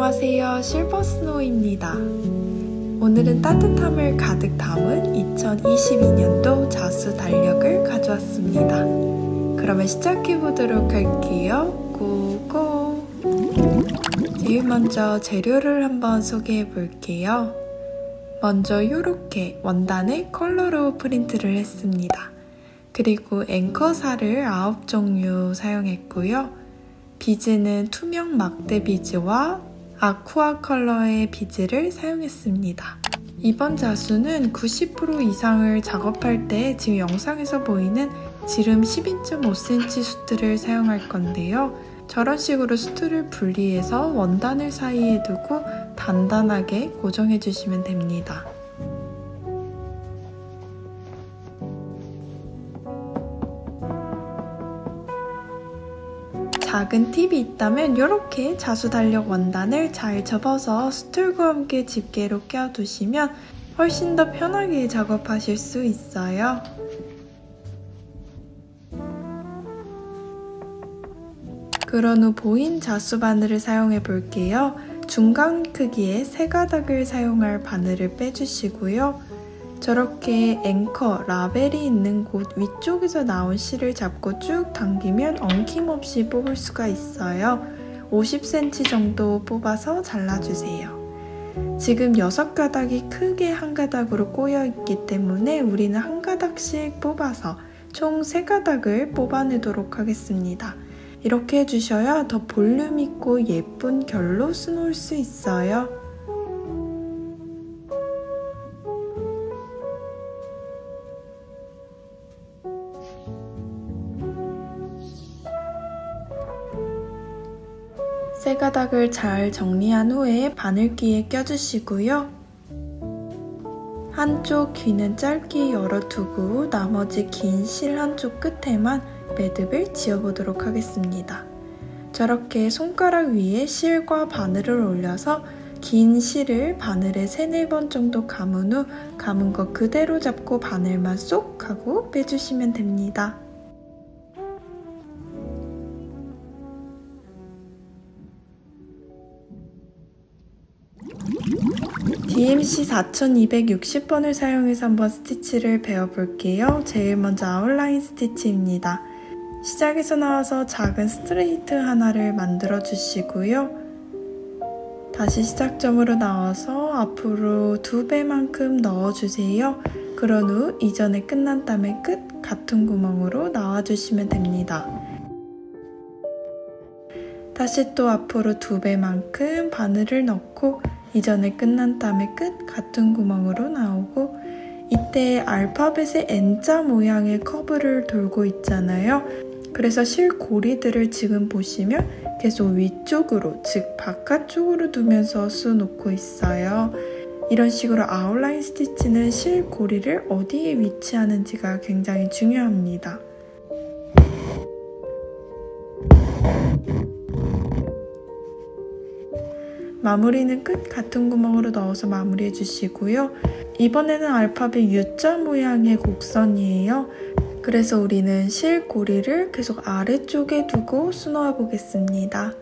안녕하세요, 실버스노우입니다. 오늘은 따뜻함을 가득 담은 2022년도 자수 달력을 가져왔습니다. 그러면 시작해보도록 할게요. 고고! 제일 먼저 재료를 한번 소개해볼게요. 먼저 이렇게 원단을 컬러로 프린트를 했습니다. 그리고 앵커살을 9종류 사용했고요. 비즈는 투명 막대 비즈와 아쿠아 컬러의 비즈를 사용했습니다. 이번 자수는 90% 이상을 작업할 때 지금 영상에서 보이는 지름 12.5cm 수트를 사용할 건데요. 저런 식으로 수트를 분리해서 원단을 사이에 두고 단단하게 고정해 주시면 됩니다. 작은 팁이 있다면 이렇게 자수 달력 원단을 잘 접어서 수틀과 함께 집게로 껴두시면 훨씬 더 편하게 작업하실 수 있어요. 그런 후 보인 자수 바늘을 사용해 볼게요. 중간 크기의 3가닥을 사용할 바늘을 빼주시고요. 저렇게 앵커, 라벨이 있는 곳 위쪽에서 나온 실을 잡고 쭉 당기면 엉킴없이 뽑을 수가 있어요. 50cm 정도 뽑아서 잘라주세요. 지금 6가닥이 크게 한 가닥으로 꼬여있기 때문에 우리는 한 가닥씩 뽑아서 총 3가닥을 뽑아내도록 하겠습니다. 이렇게 해주셔야 더 볼륨 있고 예쁜 결로 수놓을 수 있어요. 세 가닥을 잘 정리한 후에 바늘귀에 껴주시고요. 한쪽 귀는 짧게 열어두고 나머지 긴 실 한쪽 끝에만 매듭을 지어보도록 하겠습니다. 저렇게 손가락 위에 실과 바늘을 올려서 긴 실을 바늘에 3-4번 정도 감은 후 감은 거 그대로 잡고 바늘만 쏙 하고 빼주시면 됩니다. DMC 4260번을 사용해서 한번 스티치를 배워볼게요. 제일 먼저 아웃라인 스티치입니다. 시작에서 나와서 작은 스트레이트 하나를 만들어 주시고요. 다시 시작점으로 나와서 앞으로 2배만큼 넣어주세요. 그런 후 이전에 끝난 다음에 끝 같은 구멍으로 나와주시면 됩니다. 다시 또 앞으로 2배만큼 바늘을 넣고 이전에 끝난 다음에 끝 같은 구멍으로 나오고 이때 알파벳의 N자 모양의 커브를 돌고 있잖아요. 그래서 실 고리들을 지금 보시면 계속 위쪽으로, 즉 바깥쪽으로 두면서 쑤놓고 있어요. 이런 식으로 아웃라인 스티치는 실 고리를 어디에 위치하는지가 굉장히 중요합니다. 마무리는 끝 같은 구멍으로 넣어서 마무리해 주시고요. 이번에는 알파벳 U자 모양의 곡선이에요. 그래서 우리는 실 고리를 계속 아래쪽에 두고 수놓아 보겠습니다.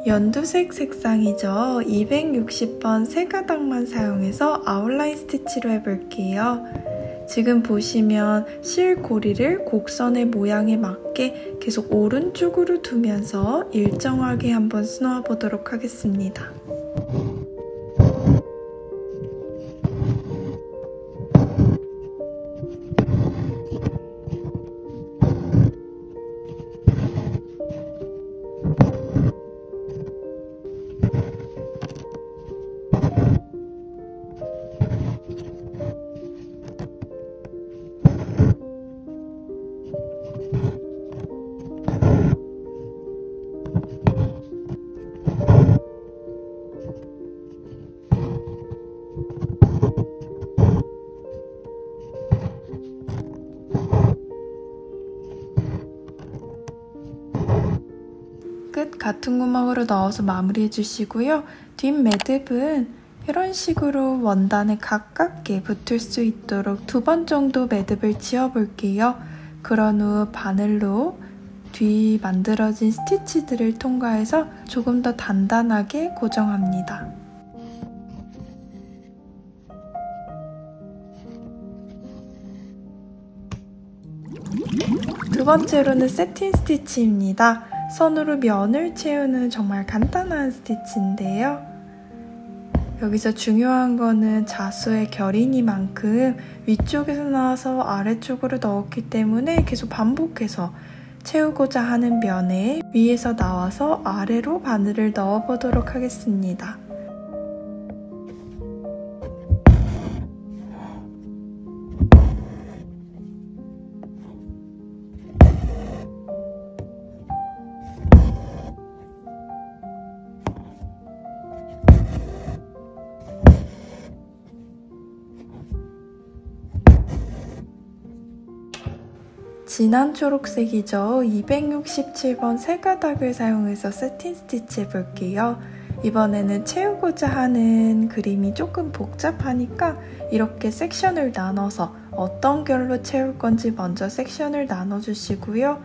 연두색 색상이죠. 260번 3가닥만 사용해서 아웃라인 스티치로 해볼게요. 지금 보시면 실 고리를 곡선의 모양에 맞게 계속 오른쪽으로 두면서 일정하게 한번 수놓아 보도록 하겠습니다. 같은 구멍으로 넣어서 마무리해 주시고요. 뒷 매듭은 이런 식으로 원단에 가깝게 붙을 수 있도록 2번 정도 매듭을 지어 볼게요. 그런 후 바늘로 뒤 만들어진 스티치들을 통과해서 조금 더 단단하게 고정합니다. 두 번째로는 세틴 스티치입니다. 선으로 면을 채우는 정말 간단한 스티치인데요. 여기서 중요한 거는 자수의 결이니만큼 위쪽에서 나와서 아래쪽으로 넣었기 때문에 계속 반복해서 채우고자 하는 면에 위에서 나와서 아래로 바늘을 넣어보도록 하겠습니다. 진한 초록색이죠. 267번 세 가닥을 사용해서 세틴 스티치 해볼게요. 이번에는 채우고자 하는 그림이 조금 복잡하니까 이렇게 섹션을 나눠서 어떤 결로 채울 건지 먼저 섹션을 나눠주시고요.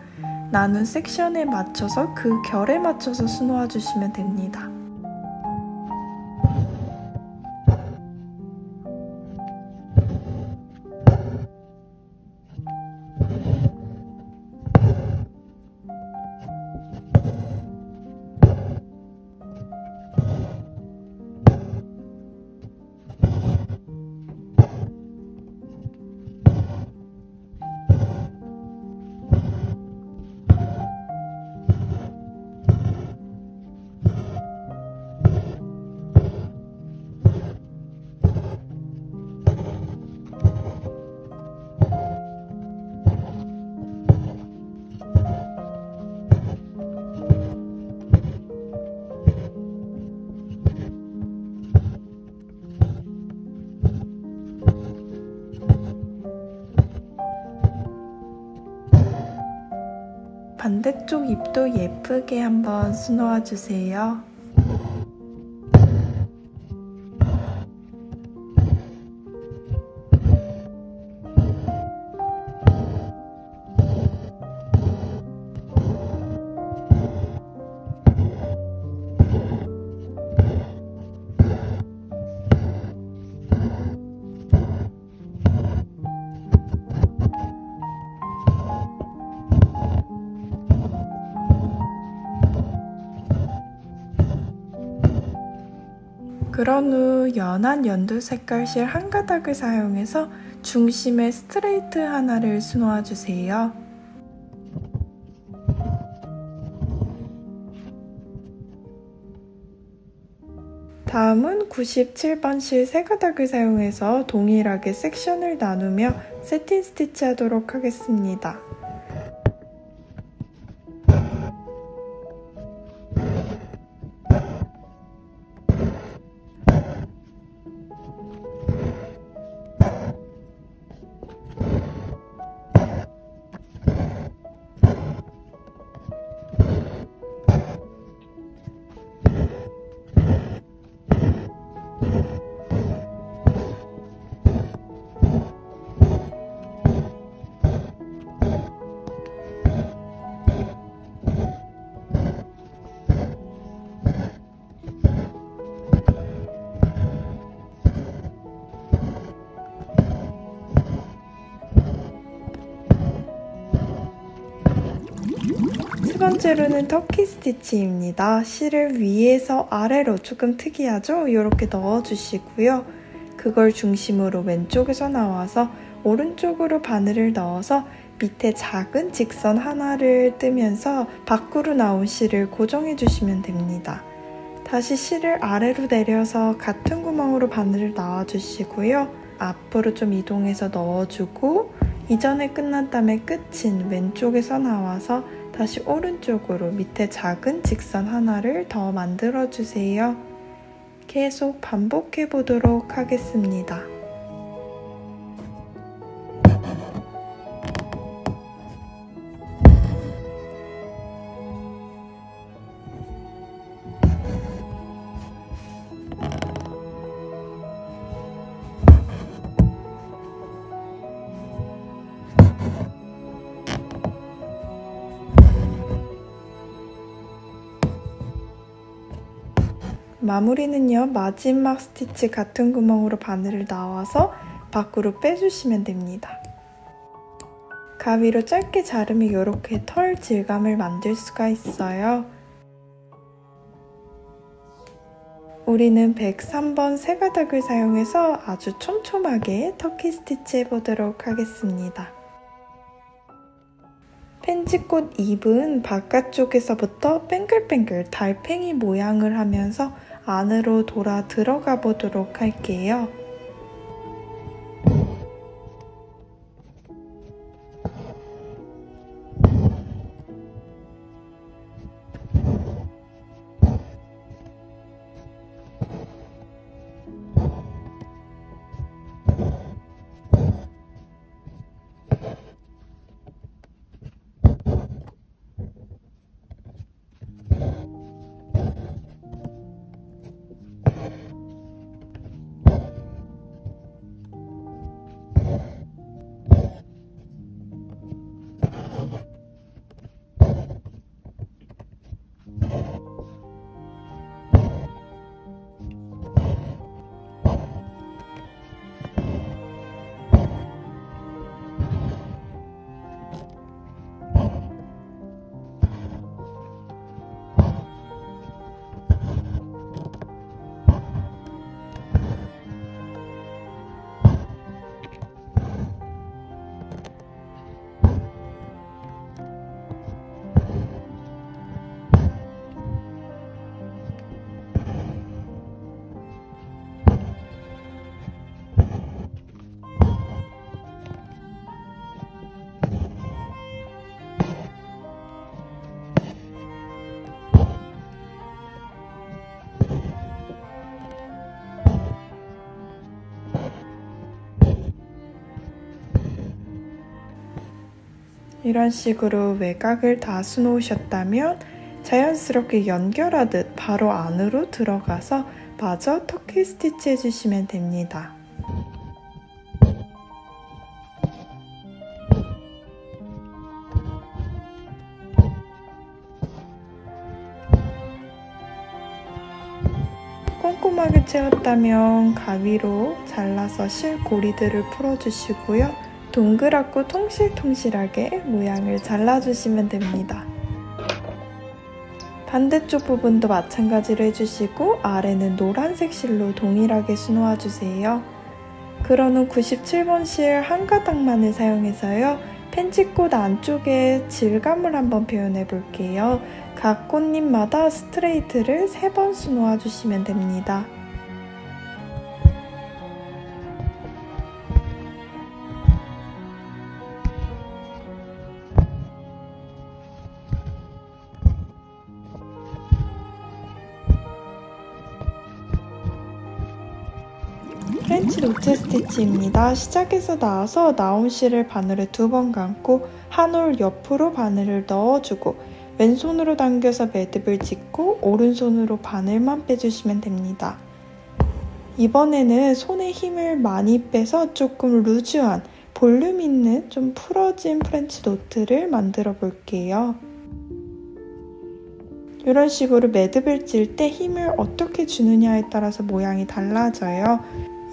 나눈 섹션에 맞춰서 그 결에 맞춰서 수놓아 주시면 됩니다. 반대쪽 입도 예쁘게 한번 수놓아 주세요. 그런 후 연한 연두 색깔 실 한 가닥을 사용해서 중심에 스트레이트 하나를 수놓아 주세요. 다음은 97번 실 세 가닥을 사용해서 동일하게 섹션을 나누며 세틴 스티치 하도록 하겠습니다. 세 번째로는 터키 스티치입니다. 실을 위에서 아래로 조금 특이하죠? 이렇게 넣어주시고요. 그걸 중심으로 왼쪽에서 나와서 오른쪽으로 바늘을 넣어서 밑에 작은 직선 하나를 뜨면서 밖으로 나온 실을 고정해 주시면 됩니다. 다시 실을 아래로 내려서 같은 구멍으로 바늘을 넣어주시고요. 앞으로 좀 이동해서 넣어주고 이전에 끝난 다음에 끝인 왼쪽에서 나와서 다시 오른쪽으로 밑에 작은 직선 하나를 더 만들어주세요. 계속 반복해 보도록 하겠습니다. 마무리는요, 마지막 스티치 같은 구멍으로 바늘을 나와서 밖으로 빼주시면 됩니다. 가위로 짧게 자르면 이렇게 털 질감을 만들 수가 있어요. 우리는 103번 새가닥을 사용해서 아주 촘촘하게 터키 스티치 해보도록 하겠습니다. 펜지꽃 잎은 바깥쪽에서부터 뱅글뱅글 달팽이 모양을 하면서 안으로 돌아 들어가 보도록 할게요. 이런 식으로 외곽을 다 수놓으셨다면 자연스럽게 연결하듯 바로 안으로 들어가서 마저 터키 스티치 해주시면 됩니다. 꼼꼼하게 채웠다면 가위로 잘라서 실고리들을 풀어주시고요. 동그랗고 통실통실하게 모양을 잘라주시면 됩니다. 반대쪽 부분도 마찬가지로 해주시고 아래는 노란색 실로 동일하게 수놓아주세요. 그런 후 97번 실 한 가닥만을 사용해서요. 펜지꽃 안쪽에 질감을 한번 표현해 볼게요. 각 꽃잎마다 스트레이트를 3번 수놓아주시면 됩니다. 프렌치 노트 스티치입니다. 시작에서 나와서 나온 실을 바늘에 2번 감고 한 올 옆으로 바늘을 넣어주고 왼손으로 당겨서 매듭을 짓고 오른손으로 바늘만 빼주시면 됩니다. 이번에는 손에 힘을 많이 빼서 조금 루즈한 볼륨 있는 좀 풀어진 프렌치 노트를 만들어 볼게요. 이런 식으로 매듭을 찔 때 힘을 어떻게 주느냐에 따라서 모양이 달라져요.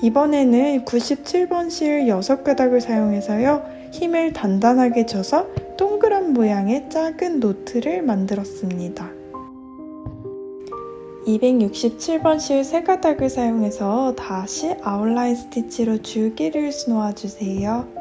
이번에는 97번 실 6가닥을 사용해서요. 힘을 단단하게 줘서 동그란 모양의 작은 노트를 만들었습니다. 267번 실 3가닥을 사용해서 다시 아웃라인 스티치로 줄기를 수놓아주세요.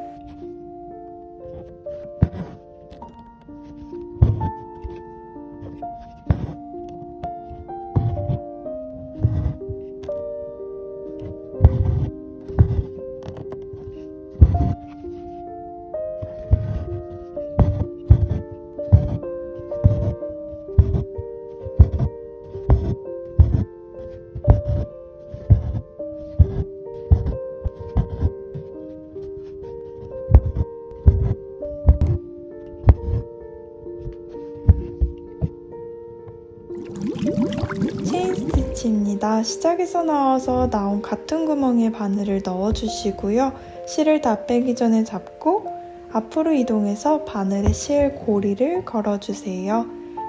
체인 스티치입니다. 시작에서 나와서 나온 같은 구멍에 바늘을 넣어주시고요. 실을 다 빼기 전에 잡고 앞으로 이동해서 바늘에 실 고리를 걸어주세요.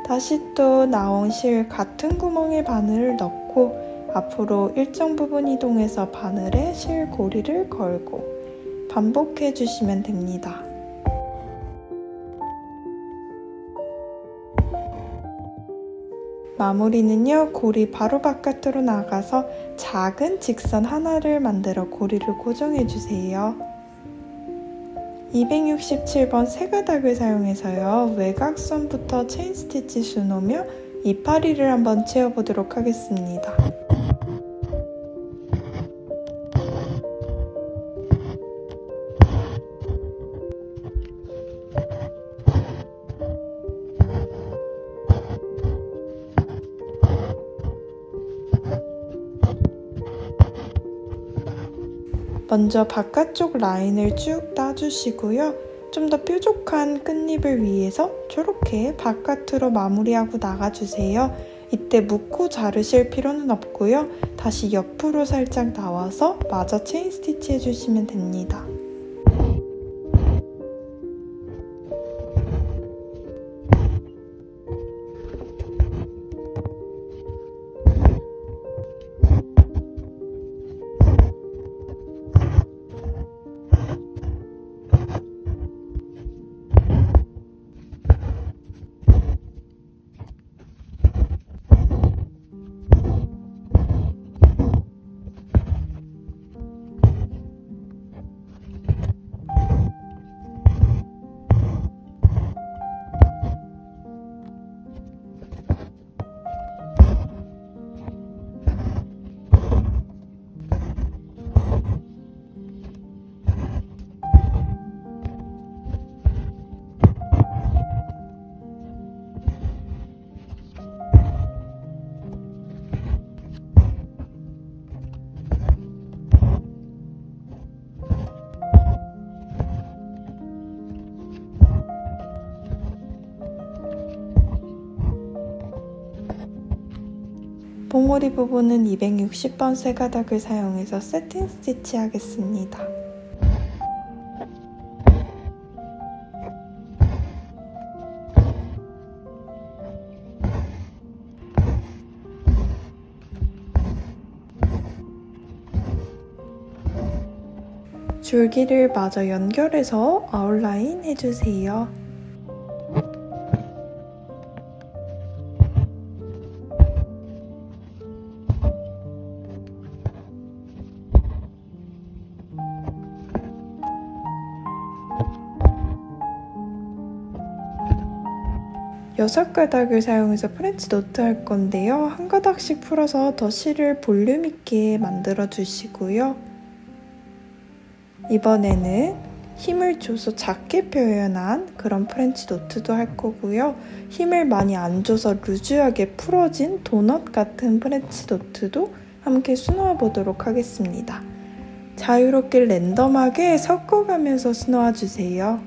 다시 또 나온 실 같은 구멍에 바늘을 넣고 앞으로 일정 부분 이동해서 바늘에 실고리를 걸고 반복해 주시면 됩니다. 마무리는요, 고리 바로 바깥으로 나가서 작은 직선 하나를 만들어 고리를 고정해 주세요. 267번 세 가닥을 사용해서요, 외곽선부터 체인 스티치 수놓으며 이파리를 한번 채워보도록 하겠습니다. 먼저 바깥쪽 라인을 쭉 따주시고요. 좀 더 뾰족한 끝입을 위해서 저렇게 바깥으로 마무리하고 나가주세요. 이때 묶고 자르실 필요는 없고요. 다시 옆으로 살짝 나와서 마저 체인 스티치 해주시면 됩니다. 봉오리 부분은 260번 세 가닥을 사용해서 세팅 스티치 하겠습니다. 줄기를 마저 연결해서 아웃라인 해주세요. 여섯 가닥을 사용해서 프렌치 노트 할 건데요. 한 가닥씩 풀어서 더 실을 볼륨 있게 만들어 주시고요. 이번에는 힘을 줘서 작게 표현한 그런 프렌치 노트도 할 거고요. 힘을 많이 안 줘서 루즈하게 풀어진 도넛 같은 프렌치 노트도 함께 수놓아 보도록 하겠습니다. 자유롭게 랜덤하게 섞어가면서 수놓아 주세요.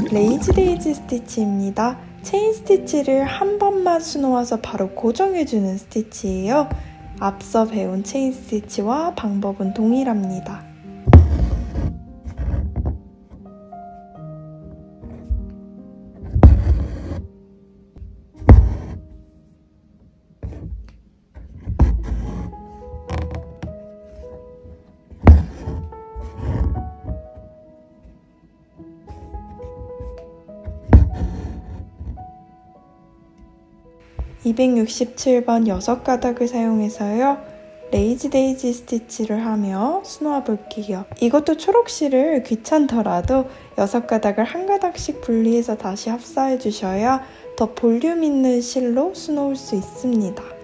레이지 데이지 스티치입니다. 체인 스티치를 한 번만 수놓아서 바로 고정해주는 스티치예요. 앞서 배운 체인 스티치와 방법은 동일합니다. (267번) 6가닥을 사용해서요. 레이지 데이지 스티치를 하며 수놓아 볼게요. 이것도 초록실을 귀찮더라도 6가닥을 한 가닥씩 분리해서 다시 합사해 주셔야 더 볼륨 있는 실로 수놓을 수 있습니다.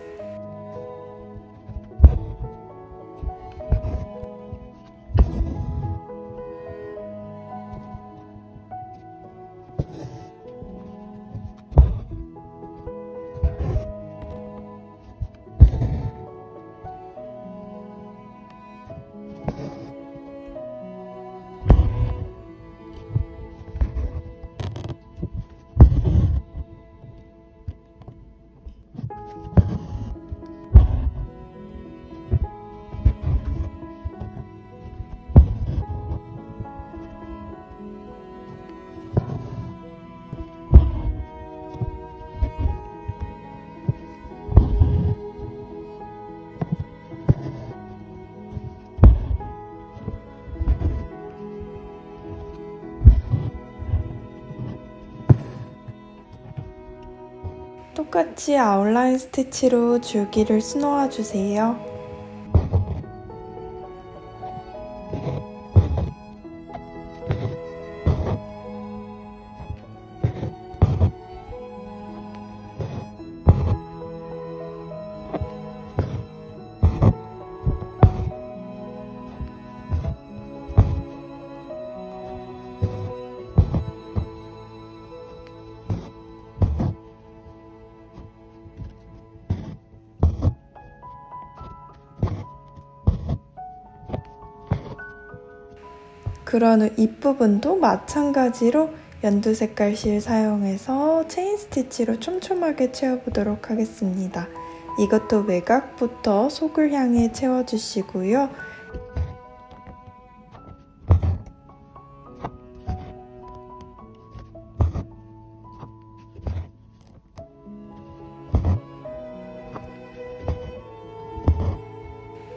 똑같이 아웃라인 스티치로 줄기를 수놓아 주세요. 그런 후 윗부분도 마찬가지로 연두 색깔 실 사용해서 체인 스티치로 촘촘하게 채워보도록 하겠습니다. 이것도 외곽부터 속을 향해 채워주시고요.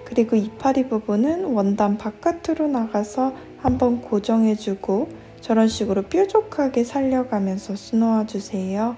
그리고 이파리 부분은 원단 바깥으로 나가서 한번 고정해주고 저런 식으로 뾰족하게 살려가면서 수놓아주세요.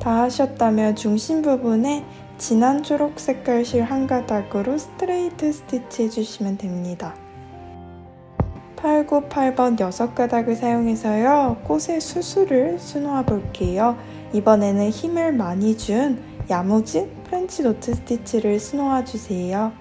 다 하셨다면 중심 부분에 진한 초록 색깔 실 한 가닥으로 스트레이트 스티치 해주시면 됩니다. 8, 9, 8번 6가닥을 사용해서요. 꽃의 수술을 수놓아 볼게요. 이번에는 힘을 많이 준 야무진 프렌치 노트 스티치를 수놓아 주세요.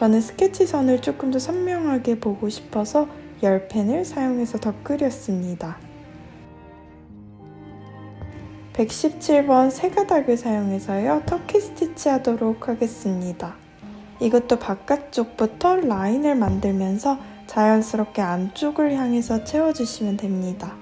저는 스케치선을 조금 더 선명하게 보고 싶어서 열펜을 사용해서 더 그렸습니다. 117번 3가닥을 사용해서요. 터키 스티치 하도록 하겠습니다. 이것도 바깥쪽부터 라인을 만들면서 자연스럽게 안쪽을 향해서 채워주시면 됩니다.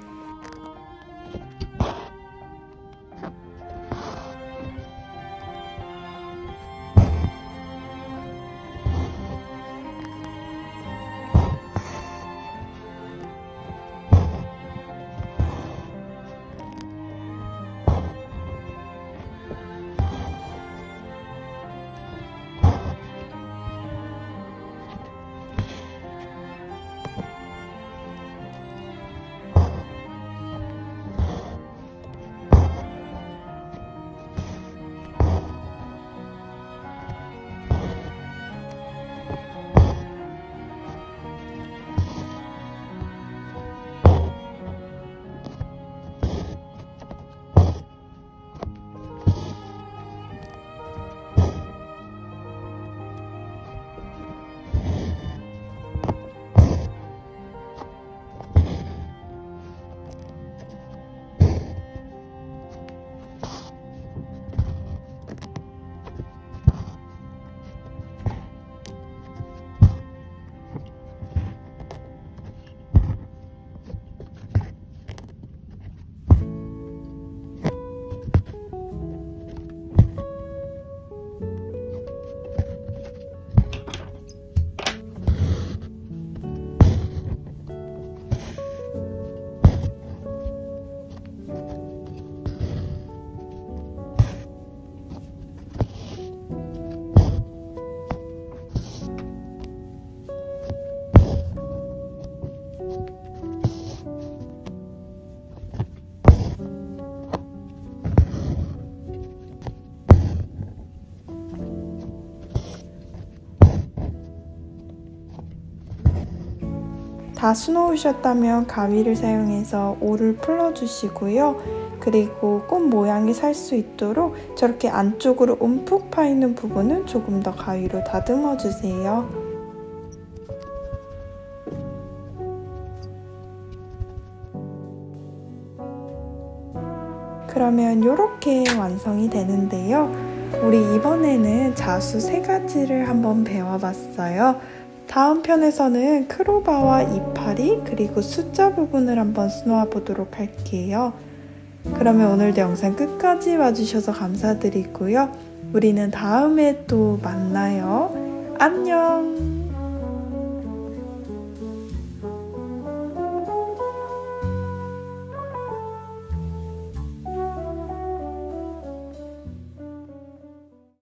다 수놓으셨다면 가위를 사용해서 올을 풀어주시고요. 그리고 꽃 모양이 살 수 있도록 저렇게 안쪽으로 움푹 파이는 부분은 조금 더 가위로 다듬어 주세요. 그러면 이렇게 완성이 되는데요. 우리 이번에는 자수 3가지를 한번 배워봤어요. 다음 편에서는 크로바와 이파리 그리고 숫자 부분을 한번 수놓아 보도록 할게요. 그러면 오늘도 영상 끝까지 봐주셔서 감사드리고요. 우리는 다음에 또 만나요. 안녕!